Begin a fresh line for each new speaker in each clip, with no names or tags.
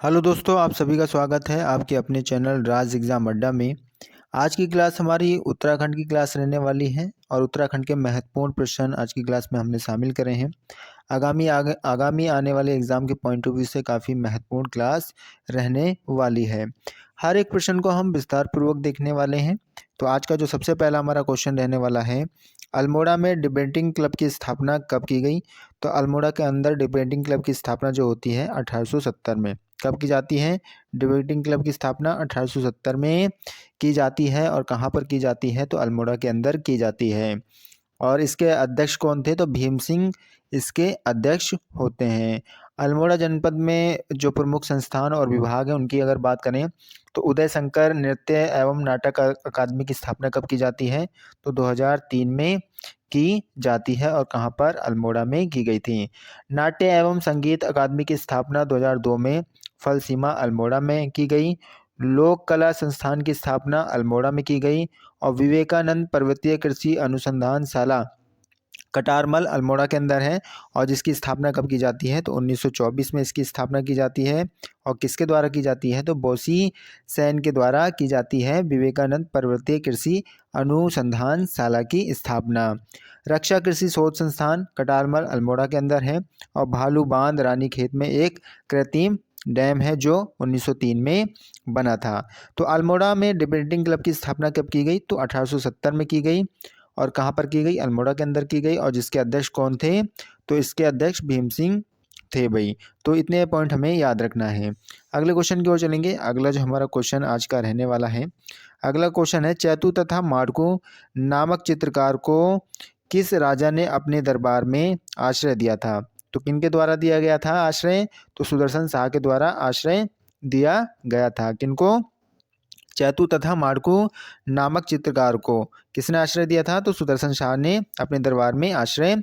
Hello दोस्तों, आप सभी का स्वागत है आपके अपने चैनल राज एग्ज़ाम अड्डा में। आज की क्लास हमारी उत्तराखंड की क्लास रहने वाली है और उत्तराखंड के महत्वपूर्ण प्रश्न आज की क्लास में हमने शामिल करे हैं। आगामी आने वाले एग्ज़ाम के पॉइंट ऑफ व्यू से काफ़ी महत्वपूर्ण क्लास रहने वाली है। हर एक प्रश्न को हम विस्तार पूर्वक देखने वाले हैं। तो आज का जो सबसे पहला हमारा क्वेश्चन रहने वाला है, अल्मोड़ा में डिबेटिंग क्लब की स्थापना कब की गई? तो अल्मोड़ा के अंदर डिबेटिंग क्लब की स्थापना जो होती है 1870 में। कब की जाती है? डिबेटिंग क्लब की स्थापना 1870 में की जाती है। और कहाँ पर की जाती है? तो अल्मोड़ा के अंदर की जाती है। और इसके अध्यक्ष कौन थे? तो भीम सिंह इसके अध्यक्ष होते हैं। अल्मोड़ा जनपद में जो प्रमुख संस्थान और विभाग हैं उनकी अगर बात करें तो उदय शंकर नृत्य एवं नाटक अकादमी की स्थापना कब की जाती है? तो 2003 में की जाती है। और कहाँ पर? अल्मोड़ा में की गई थी। नाट्य एवं संगीत अकादमी की स्थापना 2002 में फल सीमा अल्मोड़ा में की गई। लोक कला संस्थान की स्थापना अल्मोड़ा में की गई। और विवेकानंद पर्वतीय कृषि अनुसंधान शाला कटारमल अल्मोड़ा के अंदर है। और जिसकी स्थापना कब की जाती है? तो 1924 में इसकी स्थापना की जाती है। और किसके द्वारा की जाती है? तो बोसी सैन के द्वारा की जाती है विवेकानंद पर्वतीय कृषि अनुसंधान शाला की स्थापना। रक्षा कृषि शोध संस्थान कटारमल अल्मोड़ा के अंदर है। और भालू बांध रानीखेत में एक कृत्रिम डैम है जो 1903 में बना था। तो अल्मोड़ा में डिबेटिंग क्लब की स्थापना कब की गई? तो 1870 में की गई। और कहाँ पर की गई? अल्मोड़ा के अंदर की गई। और जिसके अध्यक्ष कौन थे? तो इसके अध्यक्ष भीम सिंह थे भाई। तो इतने पॉइंट हमें याद रखना है। अगले क्वेश्चन की ओर चलेंगे। अगला जो हमारा क्वेश्चन आज का रहने वाला है, अगला क्वेश्चन है, चैतू तथा माड़कू नामक चित्रकार को किस राजा ने अपने दरबार में आश्रय दिया था? तो किनके द्वारा दिया गया था आश्रय? तो सुदर्शन शाह के द्वारा आश्रय दिया गया था। किनको? चैतू तथा माड़कू नामक चित्रकार को किसने आश्रय दिया था? तो सुदर्शन शाह ने अपने दरबार में आश्रय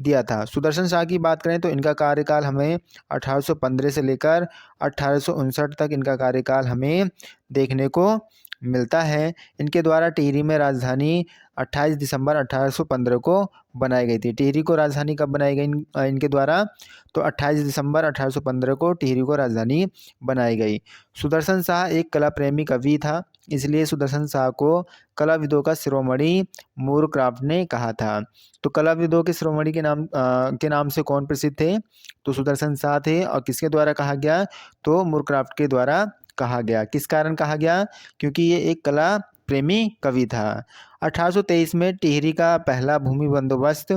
दिया था। सुदर्शन शाह की बात करें तो इनका कार्यकाल हमें 1815 से लेकर 1859 तक इनका कार्यकाल हमें देखने को मिलता है। इनके द्वारा टिहरी में राजधानी 28 दिसंबर 1815 को बनाई गई थी। टिहरी को राजधानी कब बनाई गई इनके द्वारा? तो 28 दिसंबर 1815 को टिहरी को राजधानी बनाई गई। सुदर्शन शाह एक कला प्रेमी कवि था, इसलिए सुदर्शन शाह को कलाविदों का शिरोमणि मूरक्राफ्ट ने कहा था। तो कलाविदों के शिरोमणि के नाम से कौन प्रसिद्ध थे? तो सुदर्शन शाह थे। और किसके द्वारा कहा गया? तो मूरक्राफ्ट के द्वारा कहा गया। किस कारण कहा गया? क्योंकि ये एक कला प्रेमी कवि था। 1823 में टिहरी का पहला भूमि बंदोबस्त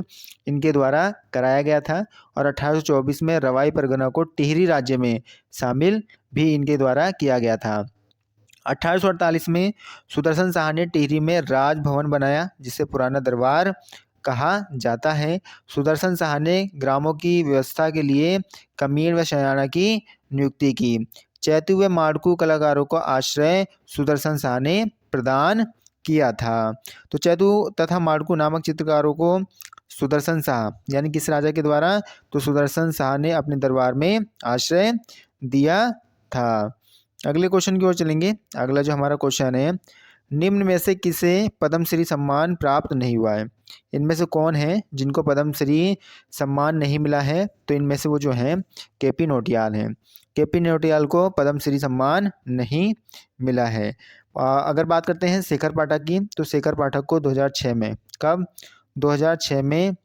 इनके द्वारा कराया गया था। और 1824 में रवाई परगना को टिहरी राज्य में शामिल भी इनके द्वारा किया गया था। 1848 में सुदर्शन शाह ने टिहरी में राजभवन बनाया, जिसे पुराना दरबार कहा जाता है। सुदर्शन शाह ने ग्रामों की व्यवस्था के लिए कमीर व शयाना की नियुक्ति की। चैतू व माड़कू कलाकारों को आश्रय सुदर्शन शाह ने प्रदान किया था। तो चैतू तथा माड़कू नामक चित्रकारों को सुदर्शन शाह यानी किस राजा के द्वारा? तो सुदर्शन शाह ने अपने दरबार में आश्रय दिया था। अगले क्वेश्चन की ओर चलेंगे। अगला जो हमारा क्वेश्चन है, निम्न में से किसे पद्मश्री सम्मान प्राप्त नहीं हुआ है? इनमें से कौन है जिनको पद्मश्री सम्मान नहीं मिला है? तो इनमें से वो जो हैं केपी नौटियाल हैं। केपी नौटियाल को पद्मश्री सम्मान नहीं मिला है। अगर बात करते हैं शेखर पाठक की, तो शेखर पाठक को 2006 में, कब? 2006 में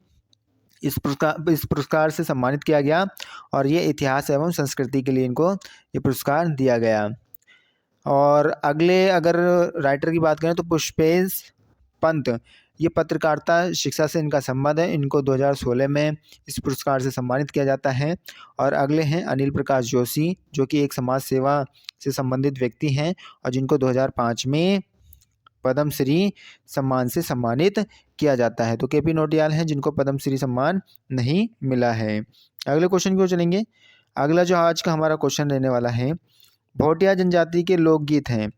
इस पुरस्कार से सम्मानित किया गया। और ये इतिहास एवं संस्कृति के लिए इनको ये पुरस्कार दिया गया। और अगले अगर राइटर की बात करें तो पुष्पेश पंत, ये पत्रकारिता शिक्षा से इनका संबंध है। इनको 2016 में इस पुरस्कार से सम्मानित किया जाता है। और अगले हैं अनिल प्रकाश जोशी, जो कि एक समाज सेवा से संबंधित व्यक्ति हैं और जिनको 2005 में पद्मश्री सम्मान से सम्मानित किया जाता है। तो केपी नौटियाल हैं जिनको पद्मश्री सम्मान नहीं मिला है। अगले क्वेश्चन की ओर चलेंगे। अगला जो आज का हमारा क्वेश्चन रहने वाला है, भोटिया जनजाति के लोकगीत हैं।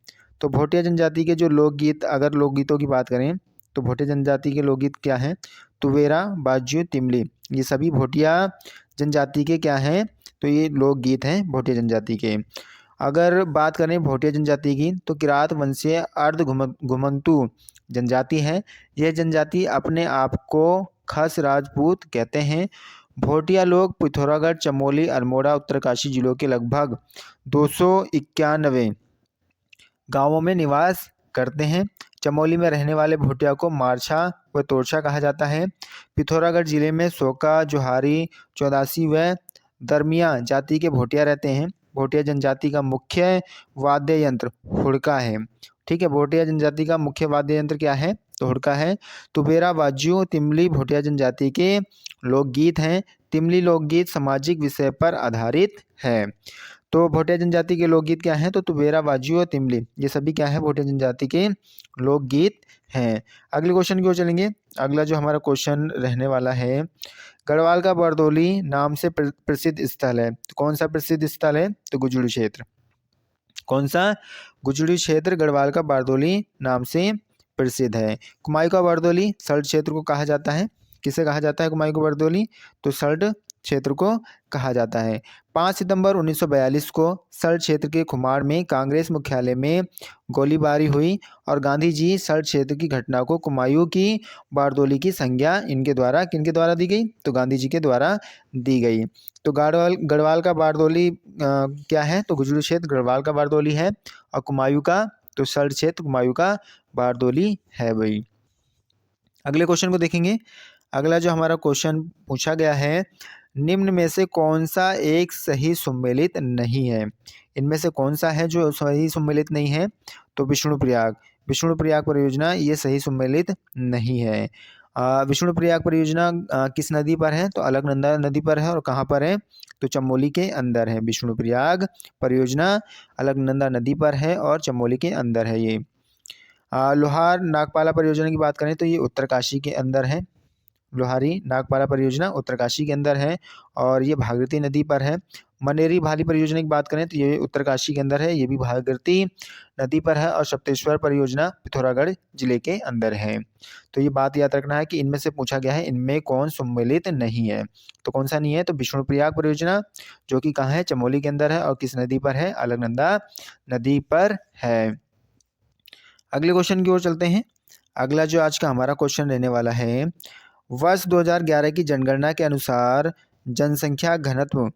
तो भोटिया जनजाति के जो लोकगीत, अगर लोकगीतों की बात करें तो भोटिया जनजाति के लोकगीत क्या हैं? तुवेरा, बाज्यू, तिमली, ये सभी भोटिया जनजाति के क्या हैं? तो ये लोकगीत हैं भोटिया जनजाति के। अगर बात करें भोटिया जनजाति की तो किरात वंशीय अर्ध घुमंतु जनजाति है। यह जनजाति अपने आप को खस राजपूत कहते हैं। भोटिया लोग पिथौरागढ़, चमोली, अल्मोड़ा, उत्तरकाशी जिलों के लगभग 291 गांवों में निवास करते हैं। चमोली में रहने वाले भोटिया को मारछा व तोरछा कहा जाता है। पिथौरागढ़ जिले में सोका, जोहारी, चौदासी व दरमिया जाति के भोटिया रहते हैं। भोटिया जनजाति का मुख्य वाद्य यंत्र हुड़का है। ठीक है, भोटिया जनजाति का मुख्य वाद्य यंत्र क्या है? तो हुड़का है। तुबेरा, बाज्यू, तिमली भोटिया जनजाति के लोकगीत हैं। तिमली लोकगीत सामाजिक विषय पर आधारित है। तो भोटिया जनजाति के लोकगीत क्या हैं? तो तुबेरा, बाज्यू और तिमली, ये सभी क्या है? भोटिया जनजाति के लोकगीत हैं। अगले क्वेश्चन की ओर चलेंगे। अगला जो हमारा क्वेश्चन रहने वाला है, गढ़वाल का बरदोली नाम से प्रसिद्ध स्थल है। तो कौन सा प्रसिद्ध स्थल है? तो गुजुड़ी क्षेत्र। कौन सा? गुजुड़ी क्षेत्र गढ़वाल का बारदोली नाम से प्रसिद्ध है। कुमायूं का बारदोली सल्ट क्षेत्र को कहा जाता है। किसे कहा जाता है कुमायूं का बारदोली? तो सल्ट क्षेत्र को कहा जाता है। 5 सितंबर 1942 को सल्ट क्षेत्र के खुमार में कांग्रेस मुख्यालय में गोलीबारी हुई और गांधी जी सल्ट क्षेत्र की घटना को कुमायूं की बारदोली की संज्ञा इनके द्वारा, किनके द्वारा दी गई? तो गांधी जी के द्वारा दी गई। तो गढ़वाल का बारदोली क्या है? तो गुजुड़ी क्षेत्र गढ़वाल का बारदोली है। और कुमायूं का? तो सल्ट क्षेत्र कुमायूं का बारदोली है भाई। अगले क्वेश्चन को देखेंगे। अगला जो हमारा क्वेश्चन पूछा गया है, निम्न में से कौन सा एक सही सुमेलित नहीं है? इनमें से कौन सा है जो सही सुमेलित नहीं है? तो विष्णुप्रयाग परियोजना ये सही सुमेलित नहीं है। विष्णुप्रयाग परियोजना किस नदी पर है? तो अलकनंदा नदी पर है। और कहाँ पर है? तो चमोली के अंदर है। विष्णुप्रयाग परियोजना अलकनंदा नदी पर है और चमोली के अंदर है ये। लोहार नागपाला परियोजना की बात करें तो ये उत्तरकाशी के अंदर है। लोहारी नागपाला परियोजना उत्तरकाशी के अंदर है और ये भागीरथी नदी पर है। मनेरी भाली परियोजना की बात करें तो ये उत्तरकाशी के अंदर है, ये भी भागीरथी नदी पर है। और सप्तेश्वर परियोजना पिथौरागढ़ जिले के अंदर है। तो ये बात याद रखना है कि इनमें से पूछा गया है इनमें कौन सम्मिलित नहीं है। तो कौन सा नहीं है? तो विष्णुप्रयाग परियोजना जो कि कहाँ है? चमोली के अंदर है। और किस नदी पर है? अलकनंदा नदी पर है। अगले क्वेश्चन की ओर चलते हैं। अगला जो आज का हमारा क्वेश्चन रहने वाला है, वर्ष 2011 की जनगणना के अनुसार जनसंख्या घनत्व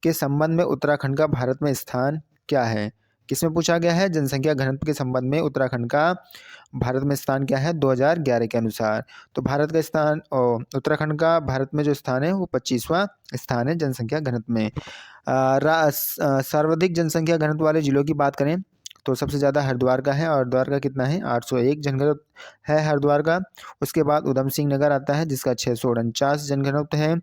के संबंध में उत्तराखंड का भारत में स्थान क्या है? किसमें पूछा गया है? जनसंख्या घनत्व के संबंध में उत्तराखंड का भारत में स्थान क्या है 2011 के अनुसार? तो भारत का स्थान उत्तराखंड का भारत में जो स्थान है वो 25वां स्थान है जनसंख्या घनत्व में। सर्वाधिक जनसंख्या घनत्व वाले जिलों की बात करें तो सबसे ज़्यादा हरिद्वार का है। और हरिद्वार का कितना है? 801 जनघनत्व है हरिद्वार का। उसके बाद उधम सिंह नगर आता है जिसका 649 जनघनत्व है।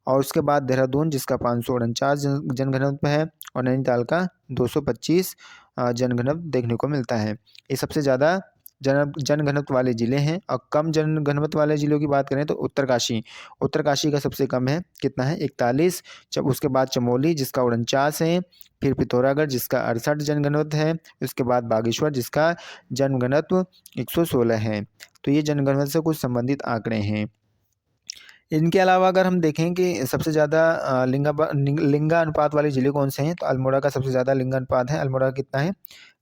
और उसके बाद देहरादून जिसका 549 जनघनत्व है। और नैनीताल का 225 जनघनत्व देखने को मिलता है। ये सबसे ज़्यादा जनघनत्व वाले ज़िले हैं। और कम जनघनत्व वाले ज़िलों की बात करें तो उत्तरकाशी का सबसे कम है, कितना है? 41। जब उसके बाद चमोली जिसका 49 है। फिर पिथौरागढ़ जिसका 68 जनघनत्व है। उसके बाद बागेश्वर जिसका जनघनत्व 116 है। तो ये जनघनत्व से कुछ संबंधित आंकड़े हैं। इनके अलावा अगर हम देखें कि सबसे ज़्यादा लिंगानुपात वाले ज़िले कौन से हैं, तो अल्मोड़ा का सबसे ज़्यादा लिंगानुपात है। अल्मोड़ा कितना है?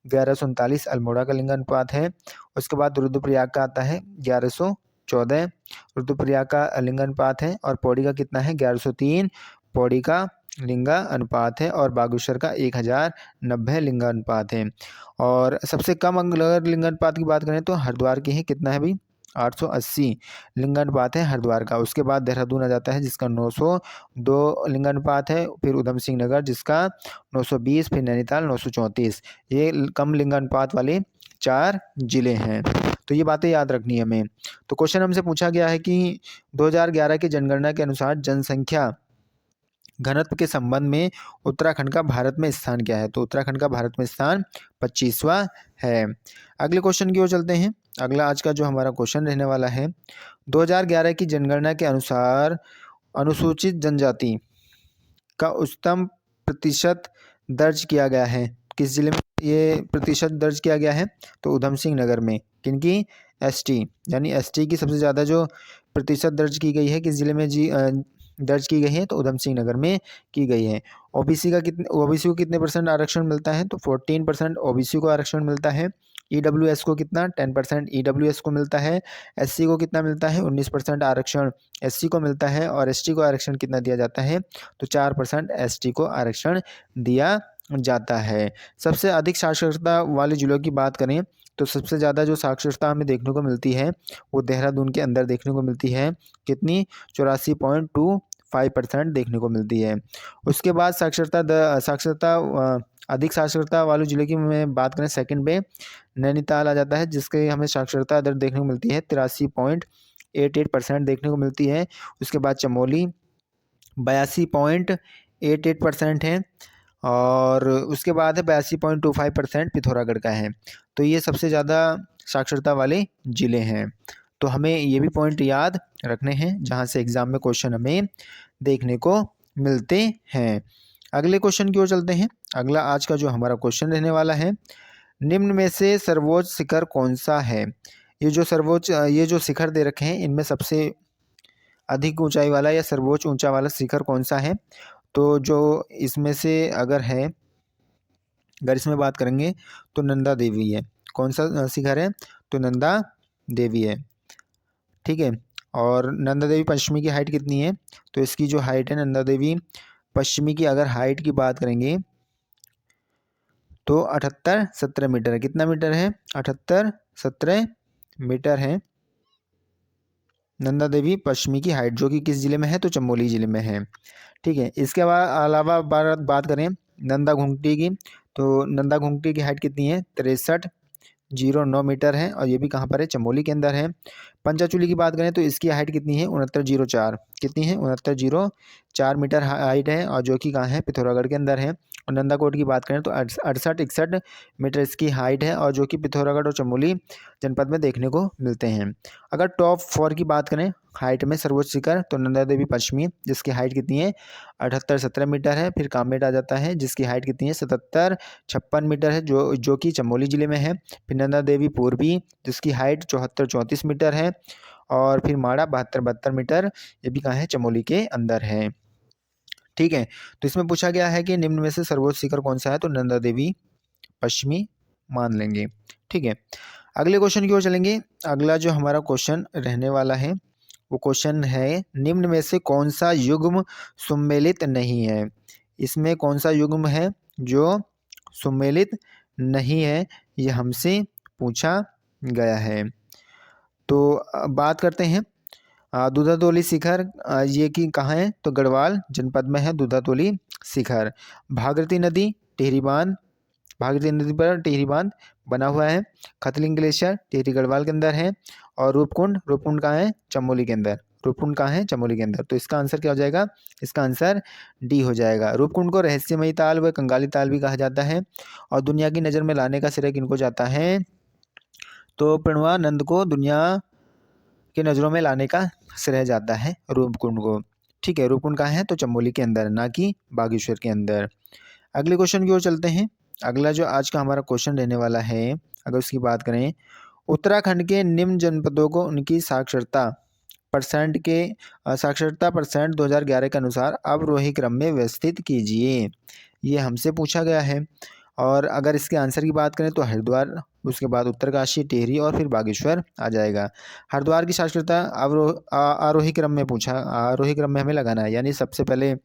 1139 अल्मोड़ा का लिंगानुपात है। उसके बाद रुद्रप्रयाग का आता है 1114 रुद्रप्रयाग का लिंगानुपात है। और पौड़ी का कितना है? 1103 पौड़ी का लिंगा अनुपात है। और बागेश्वर का 1090 लिंगानुपात है। और सबसे कम अगर लिंगानुपात की बात करें तो हरिद्वार की है, कितना है भाई? 880 लिंगानुपात है हरिद्वार का। उसके बाद देहरादून आ जाता है जिसका 902 लिंगानुपात है। फिर उधम सिंह नगर जिसका 920, फिर नैनीताल 934। ये कम लिंगानुपात वाले 4 जिले हैं। तो ये बातें याद रखनी है हमें। तो क्वेश्चन हमसे पूछा गया है कि 2011 की जनगणना के अनुसार जनसंख्या घनत्व के संबंध में उत्तराखंड का भारत में स्थान क्या है? तो उत्तराखंड का भारत में स्थान 25वां है। अगले क्वेश्चन की ओर चलते हैं। अगला आज का जो हमारा क्वेश्चन रहने वाला है, 2011 की जनगणना के अनुसार अनुसूचित जनजाति का उच्चतम प्रतिशत दर्ज किया गया है। किस जिले में ये प्रतिशत दर्ज किया गया है? तो उधम सिंह नगर में। किनकी? एसटी, यानी एसटी की सबसे ज़्यादा जो प्रतिशत दर्ज की गई है किस जिले में दर्ज की गई है? तो उधम सिंह नगर में की गई है। ओबीसी को कितने परसेंट आरक्षण मिलता है? तो 14% ओबीसी को आरक्षण मिलता है। EWS को कितना 10% EWS को मिलता है, SC को कितना मिलता है 19% आरक्षण SC को मिलता है, और ST को आरक्षण कितना दिया जाता है तो 4% ST को आरक्षण दिया जाता है। सबसे अधिक साक्षरता वाले जिलों की बात करें तो सबसे ज़्यादा जो साक्षरता हमें देखने को मिलती है वो देहरादून के अंदर देखने को मिलती है। कितनी 84.25% देखने को मिलती है। उसके बाद अधिक साक्षरता वाले जिले की में बात करें सेकंड पे नैनीताल आ जाता है, जिसके हमें साक्षरता दर देखने को मिलती है 83.88% देखने को मिलती है। उसके बाद चमोली 82.88% है, और उसके बाद है 82.25% पिथौरागढ़ का है। तो ये सबसे ज़्यादा साक्षरता वाले ज़िले हैं। तो हमें ये भी पॉइंट याद रखने हैं जहाँ से एग्ज़ाम में क्वेश्चन हमें देखने को मिलते हैं। अगले क्वेश्चन की ओर चलते हैं। अगला आज का जो हमारा क्वेश्चन रहने वाला है, निम्न में से सर्वोच्च शिखर कौन सा है। ये जो शिखर दे रखे हैं इनमें सबसे अधिक ऊंचाई वाला या सर्वोच्च ऊंचा वाला शिखर कौन सा है। तो जो इसमें से अगर इसमें बात करेंगे तो नंदा देवी है। कौन सा शिखर है तो नंदा देवी है, ठीक है। और नंदा देवी पश्चिमी की हाइट कितनी है तो इसकी जो हाइट है नंदा देवी पश्चिमी की अगर हाइट की बात करेंगे तो 78-17 मीटर है। कितना मीटर है 78-17 मीटर है नंदा देवी पश्चिमी की हाइट, जो कि किस जिले में है तो चमोली जिले में है, ठीक है। इसके अलावा बात करें नंदा घुंगटी की, तो नंदा घुंगटी की हाइट कितनी है 63.09 मीटर है, और ये भी कहाँ पर है चमोली के अंदर है। पंचाचूली की बात करें तो इसकी हाइट कितनी है 69.04, कितनी है 69.04 मीटर हाइट है, और जो कि कहाँ है पिथौरागढ़ के अंदर है। और नंदाकोट की बात करें तो 68-61 मीटर इसकी हाइट है, और जो कि पिथौरागढ़ और चमोली जनपद में देखने को मिलते हैं। अगर टॉप 4 की बात करें हाइट में सर्वोच्च शिखर तो नंदा देवी पश्चिमी, जिसकी हाइट कितनी है 78-17 मीटर है। फिर कामेट आ जाता है जिसकी हाइट कितनी है 77-56 मीटर है, जो कि चमोली जिले में है। फिर नंदा देवी पूर्वी जिसकी हाइट 74-34 मीटर है, और फिर माड़ा 72-72 मीटर, ये भी कहाँ है चमोली के अंदर है, ठीक है। तो इसमें पूछा गया है कि निम्न में से सर्वोच्च शिखर कौन सा है तो नंदा देवी पश्चिमी मान लेंगे, ठीक है। अगले क्वेश्चन की ओर चलेंगे। अगला जो हमारा क्वेश्चन रहने वाला है वो क्वेश्चन है, निम्न में से कौन सा युग्म सम्मिलित नहीं है। इसमें कौन सा युग्म है जो सम्मिलित नहीं है, ये हमसे पूछा गया है। तो बात करते हैं दूधातोली शिखर, ये कि कहाँ है तो गढ़वाल जनपद में है दूधातोली शिखर। भागीरथी नदी टिहरी बांध, भागीरथी नदी पर टिहरी बांध बना हुआ है। खतलिंग ग्लेशियर टिहरी गढ़वाल के अंदर है, और रूपकुंड कहाँ है चमोली के अंदर, रूपकुंड कहाँ है चमोली के अंदर। तो इसका आंसर क्या हो जाएगा, इसका आंसर डी हो जाएगा। रूपकुंड को रहस्यमयी ताल व कंगाली ताल भी कहा जाता है, और दुनिया की नज़र में लाने का श्रेय किनको जाता है तो प्रणवानंद को दुनिया की नज़रों में लाने का श्रेय जाता है रूपकुंड को, ठीक है। रूपकुंड कहाँ है तो चमोली के अंदर, ना कि बागेश्वर के अंदर। अगले क्वेश्चन की ओर चलते हैं। अगला जो आज का हमारा क्वेश्चन रहने वाला है, अगर उसकी बात करें, उत्तराखंड के निम्न जनपदों को उनकी साक्षरता परसेंट 2011 के अनुसार अवरोही क्रम में व्यवस्थित कीजिए। ये हमसे पूछा गया है, और अगर इसके आंसर की बात करें तो हरिद्वार, उसके बाद उत्तरकाशी, टिहरी और फिर बागेश्वर आ जाएगा। हरिद्वार की साक्षरता आरोही क्रम में आरोही क्रम में हमें लगाना है, यानी सबसे पहले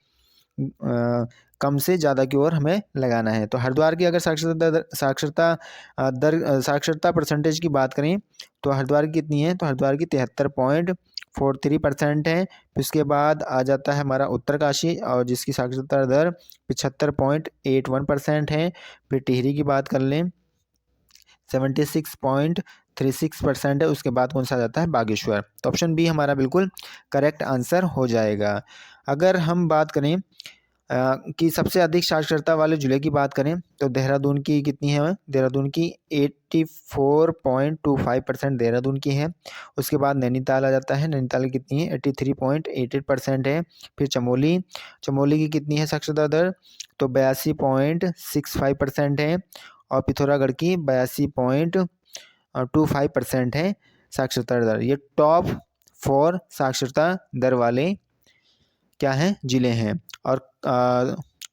कम से ज़्यादा की ओर हमें लगाना है। तो हरिद्वार की अगर साक्षरता परसेंटेज की बात करें तो हरिद्वार की कितनी है तो हरिद्वार की 73.43% है। फिर उसके बाद आ जाता है हमारा उत्तरकाशी, और जिसकी साक्षरता दर 75.81% है। फिर टिहरी की बात कर लें 76.36% है। उसके बाद कौन सा आ जाता है बागेश्वर। तो ऑप्शन बी हमारा बिल्कुल करेक्ट आंसर हो जाएगा। अगर हम बात करें कि सबसे अधिक साक्षरता वाले जिले की बात करें तो देहरादून की कितनी है, देहरादून की 84.25% देहरादून की है। उसके बाद नैनीताल आ जाता है, नैनीताल की कितनी है 83.88% है। फिर चमोली की कितनी है साक्षरता दर तो 82.65% है, और पिथौरागढ़ की 82.25% है साक्षरता दर। ये टॉप 4 साक्षरता दर वाले क्या हैं ज़िले हैं। और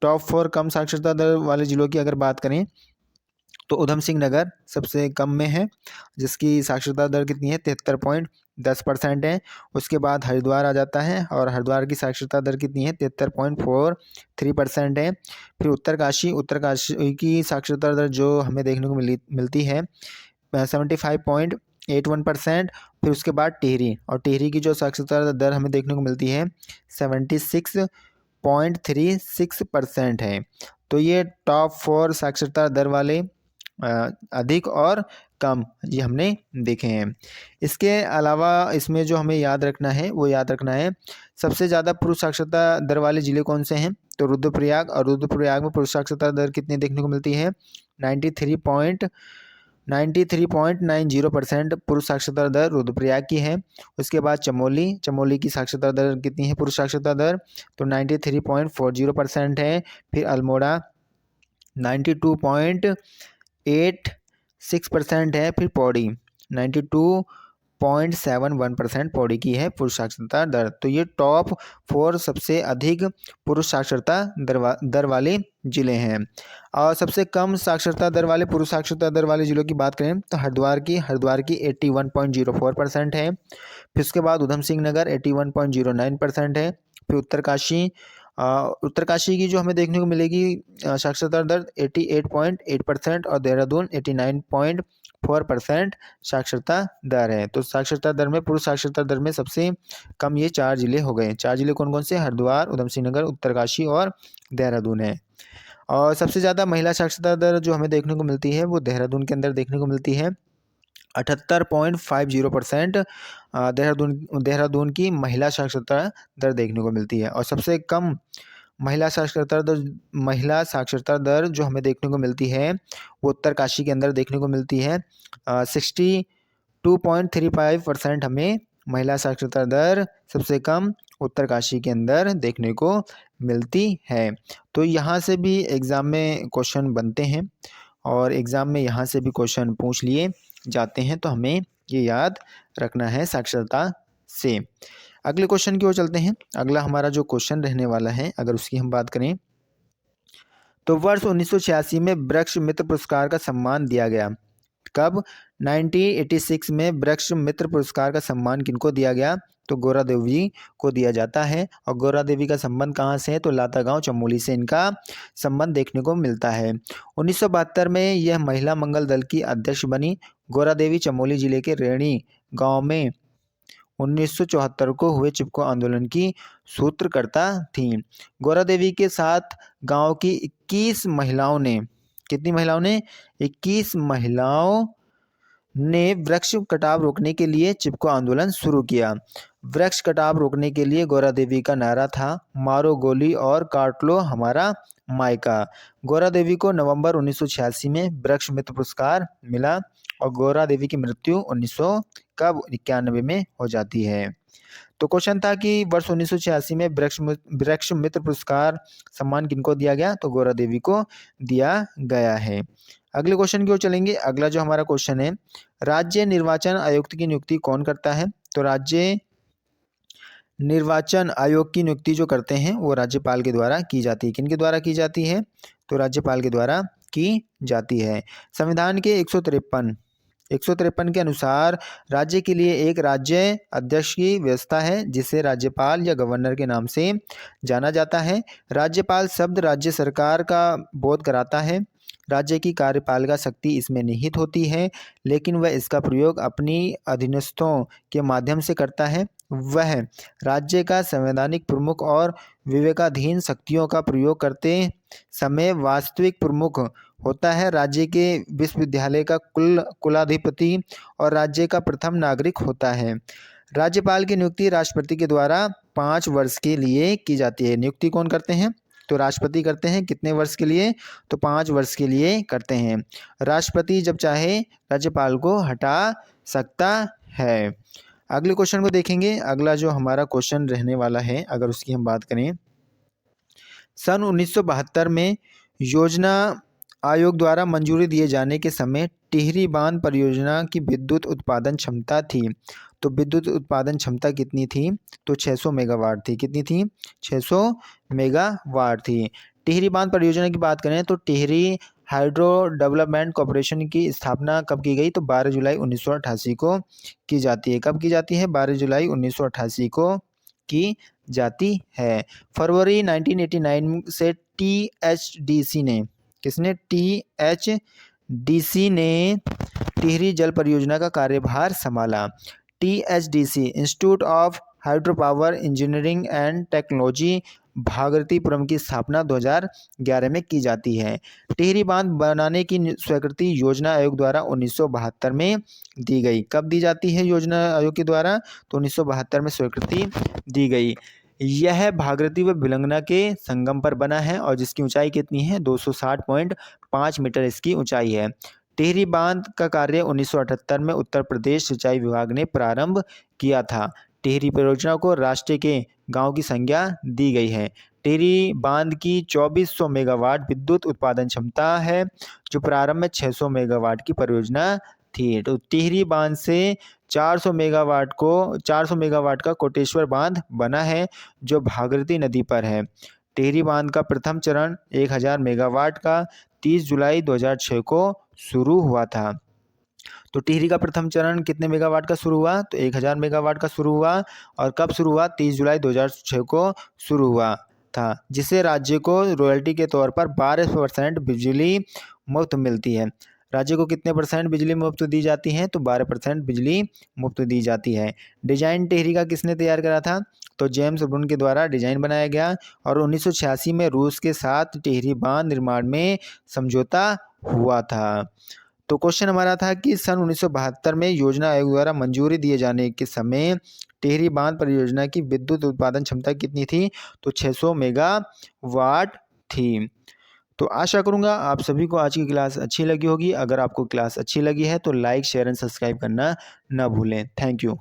टॉप 4 कम साक्षरता दर वाले ज़िलों की अगर बात करें तो उधम सिंह नगर सबसे कम में है, जिसकी साक्षरता दर कितनी है 73.10% है। उसके बाद हरिद्वार आ जाता है और हरिद्वार की साक्षरता दर कितनी है 73.43% है। फिर उत्तरकाशी की साक्षरता दर जो हमें देखने को मिलती है 75.81%। फिर उसके बाद टिहरी, और टिहरी की जो साक्षरता दर हमें देखने को मिलती है 76.36% है। तो ये टॉप 4 साक्षरता दर वाले अधिक और कम ये हमने देखे हैं। इसके अलावा इसमें जो हमें याद रखना है वो याद रखना है सबसे ज़्यादा पुरुष साक्षरता दर वाले ज़िले कौन से हैं, तो रुद्रप्रयाग, और रुद्रप्रयाग में पुरुष साक्षरता दर कितनी देखने को मिलती है 93.90% पुरुष साक्षरता दर रुद्रप्रयाग की है। उसके बाद चमोली की साक्षरता दर कितनी है पुरुष साक्षरता दर, तो 93.40% है। फिर अल्मोड़ा 92.86% है। फिर पौड़ी 92.71% पौड़ी की है पुरुष साक्षरता दर। तो ये टॉप 4 सबसे अधिक पुरुष साक्षरता दर वाले जिले हैं। और सबसे कम साक्षरता दर वाले पुरुष साक्षरता दर वाले जिलों की बात करें तो हरिद्वार की 81.04% है। फिर उसके बाद उधम सिंह नगर 81.09% है। फिर उत्तरकाशी की जो हमें देखने को मिलेगी साक्षरता दर 88.8% और देहरादून 89.4% साक्षरता दर है। तो साक्षरता दर में पुरुष साक्षरता दर में सबसे कम ये 4 जिले हो गए। 4 जिले कौन कौन से, हरिद्वार, उधम सिंह नगर, उत्तरकाशी और देहरादून है। और सबसे ज़्यादा महिला साक्षरता दर जो हमें देखने को मिलती है वो देहरादून के अंदर देखने को मिलती है 78.50%। देहरादून की महिला साक्षरता दर देखने को मिलती है। और सबसे कम महिला साक्षरता दर जो हमें देखने को मिलती है वो उत्तरकाशी के अंदर देखने को मिलती है 62.35% हमें महिला साक्षरता दर सबसे कम उत्तरकाशी के अंदर देखने को मिलती है। तो यहाँ से भी एग्ज़ाम में क्वेश्चन बनते हैं और एग्ज़ाम में यहाँ से भी क्वेश्चन पूछ लिए जाते हैं, तो हमें ये याद रखना है साक्षरता से। अगले क्वेश्चन की ओर चलते हैं। अगला हमारा जो क्वेश्चन रहने वाला है अगर उसकी हम बात करें तो वर्ष 1986 में वृक्ष मित्र पुरस्कार का सम्मान दिया गया। कब? 1986 में वृक्ष मित्र पुरस्कार का सम्मान किनको दिया गया, तो गौरा देवी को दिया जाता है। और गौरा देवी का संबंध कहाँ से है, तो लातागांव चमोली से इनका संबंध देखने को मिलता है। 1972 में यह महिला मंगल दल की अध्यक्ष बनी। गौरा देवी चमोली जिले के रेणी गांव में 1974 को हुए चिपको आंदोलन की सूत्रकर्ता थीं। गौरा देवी के साथ गांव की 21 महिलाओं ने, कितनी महिलाओं ने, 21 महिलाओं ने वृक्ष कटाव रोकने के लिए चिपको आंदोलन शुरू किया। वृक्ष कटाव रोकने के लिए गौरा देवी का नारा था मारो गोली और काट लो हमारा मायका। गौरा देवी को नवंबर 1986 में वृक्ष मित्र पुरस्कार मिला और गौरा देवी की मृत्यु 1991 में हो जाती है। तो क्वेश्चन था कि वर्ष 1986 में वृक्ष मित्र पुरस्कार सम्मान किनको दिया गया, तो गौरा देवी को दिया गया है। अगले क्वेश्चन की ओर चलेंगे। अगला जो हमारा क्वेश्चन है, राज्य निर्वाचन आयुक्त की नियुक्ति कौन करता है, तो राज्य निर्वाचन आयोग की नियुक्ति जो करते हैं वो राज्यपाल के द्वारा की जाती है। किनके द्वारा की जाती है, तो राज्यपाल के द्वारा की जाती है। संविधान के 153 के अनुसार राज्य के लिए एक राज्य अध्यक्ष की व्यवस्था है जिसे राज्यपाल या गवर्नर के नाम से जाना जाता है। राज्यपाल शब्द राज्य सरकार का बोध कराता है। राज्य की कार्यपालिका शक्ति इसमें निहित होती है, लेकिन वह इसका प्रयोग अपनी अधीनस्थों के माध्यम से करता है। वह राज्य का संवैधानिक प्रमुख और विवेकाधीन शक्तियों का प्रयोग करते समय वास्तविक प्रमुख होता है। राज्य के विश्वविद्यालय का कुलाधिपति और राज्य का प्रथम नागरिक होता है। राज्यपाल की नियुक्ति राष्ट्रपति के द्वारा 5 वर्ष के लिए की जाती है। नियुक्ति कौन करते हैं, तो राष्ट्रपति करते हैं। कितने वर्ष के लिए, तो 5 वर्ष के लिए करते हैं। राष्ट्रपति जब चाहे राज्यपाल को हटा सकता है। अगले क्वेश्चन को देखेंगे। अगला जो हमारा क्वेश्चन रहने वाला है अगर उसकी हम बात करें, सन 1972 में योजना आयोग द्वारा मंजूरी दिए जाने के समय टिहरी बांध परियोजना की विद्युत उत्पादन क्षमता थी। तो विद्युत उत्पादन क्षमता कितनी थी, तो 600 मेगावाट थी। कितनी थी, 600 मेगावाट थी। टिहरी बांध परियोजना की बात करें तो टिहरी हाइड्रो डेवलपमेंट कॉरपोरेशन की स्थापना कब की गई? तो 12 जुलाई 1988 को की जाती है। कब की जाती है? 12 जुलाई 1988 को की जाती है। फरवरी 1989 से टीएचडीसी ने, किसने? टीएचडीसी ने टिहरी जल परियोजना का कार्यभार संभाला। THDC institute of hydro power engineering and technology Bhagirathipuram की स्थापना 2011 में की जाती है। टिहरी बांध बनाने की स्वीकृति योजना आयोग द्वारा 1972 में दी गई। कब दी जाती है योजना आयोग के द्वारा? तो 1972 में स्वीकृति दी गई। यह भागीरथी व भिलंगना के संगम पर बना है और जिसकी ऊंचाई कितनी है? 260.5 मीटर इसकी ऊंचाई है। टिहरी बांध का कार्य 1978 में उत्तर प्रदेश सिंचाई विभाग ने प्रारंभ किया था। टिहरी परियोजना को राष्ट्र के गांव की संज्ञा दी गई है। टिहरी बांध की 2400 मेगावाट विद्युत उत्पादन क्षमता है, जो प्रारंभ में 600 मेगावाट की परियोजना थी। तो टिहरी बांध से 400 मेगावाट का कोटेश्वर बांध बना है, जो भागीरथी नदी पर है। टिहरी बांध का प्रथम चरण 1000 मेगावाट का 30 जुलाई 2006 को शुरू हुआ था। तो टिहरी का प्रथम चरण कितने मेगावाट का शुरू हुआ? तो 1000 मेगावाट का शुरू हुआ। और कब शुरू हुआ? 30 जुलाई 2006 को शुरू हुआ था, जिसे राज्य को रॉयल्टी के तौर पर 12% बिजली मुफ्त मिलती है। राज्य को कितने परसेंट बिजली मुफ्त दी जाती है? तो 12% बिजली मुफ्त दी जाती है। डिजाइन टिहरी का किसने तैयार करा था? तो जेम्स ब्रुन के द्वारा डिजाइन बनाया गया और 1986 में रूस के साथ टिहरी बांध निर्माण में समझौता हुआ था। तो क्वेश्चन हमारा था कि सन 1972 में योजना आयोग द्वारा मंजूरी दिए जाने के समय टिहरी बांध परियोजना की विद्युत उत्पादन क्षमता कितनी थी? तो 600 मेगावाट थी। तो आशा करूंगा आप सभी को आज की क्लास अच्छी लगी होगी। अगर आपको क्लास अच्छी लगी है तो लाइक, शेयर एंड सब्सक्राइब करना ना भूलें। Thank you.